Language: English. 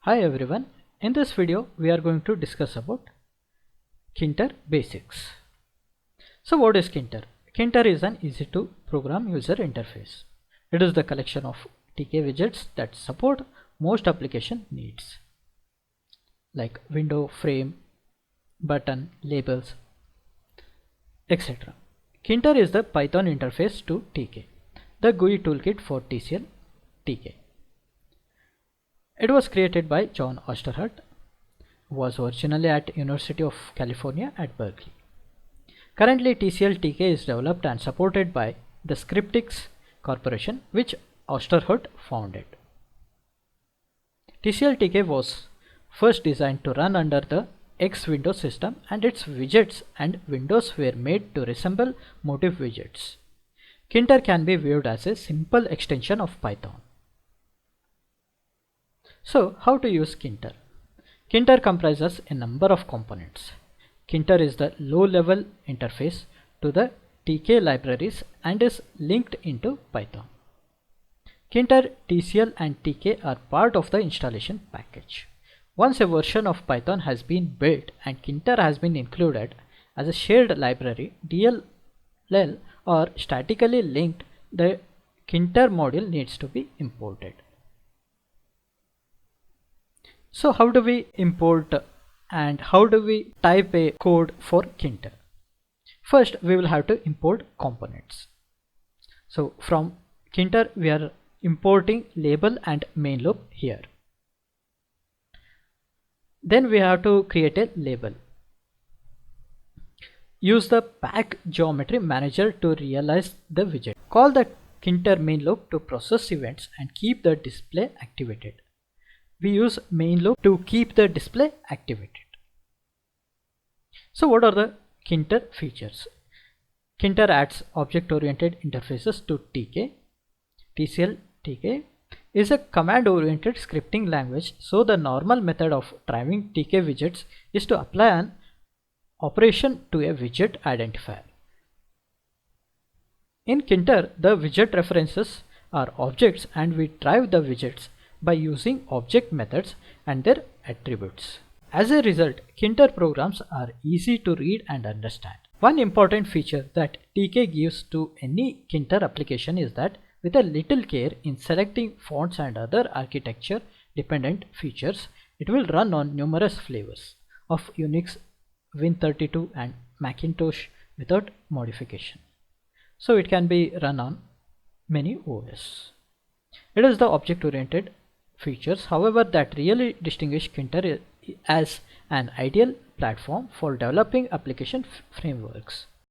Hi everyone, in this video we are going to discuss about Tkinter Basics. So what is Tkinter? Tkinter is an easy to program user interface. It is the collection of TK widgets that support most application needs like window, frame, button, labels, etc. Tkinter is the Python interface to TK, the GUI toolkit for TCL TK. It was created by John Osterhut, who was originally at University of California at Berkeley. Currently, TCL TK is developed and supported by the Scriptix Corporation, which Osterhut founded. TCL TK was first designed to run under the X Windows system, and its widgets and windows were made to resemble motif widgets. Tkinter can be viewed as a simple extension of Python. So, how to use Tkinter? Tkinter comprises a number of components. Tkinter is the low-level interface to the TK libraries and is linked into Python. Tkinter, TCL and TK are part of the installation package. Once a version of Python has been built and Tkinter has been included as a shared library, DLL or statically linked, the Tkinter module needs to be imported. So how do we import and how do we type a code for Tkinter? First, we will have to import components. So from Tkinter, we are importing label and mainloop here. Then we have to create a label. Use the pack geometry manager to realize the widget. Call the Tkinter mainloop to process events and keep the display activated. We use mainloop to keep the display activated. So what are the Tkinter features? Tkinter adds object-oriented interfaces to TK. TCL TK is a command-oriented scripting language, so the normal method of driving TK widgets is to apply an operation to a widget identifier. In Tkinter, the widget references are objects and we drive the widgets by using object methods and their attributes. As a result, Tkinter programs are easy to read and understand. One important feature that TK gives to any Tkinter application is that with a little care in selecting fonts and other architecture dependent features, it will run on numerous flavors of Unix, Win32 and Macintosh without modification. So it can be run on many OS. It is the object-oriented features, however, that really distinguish Tkinter as an ideal platform for developing application frameworks.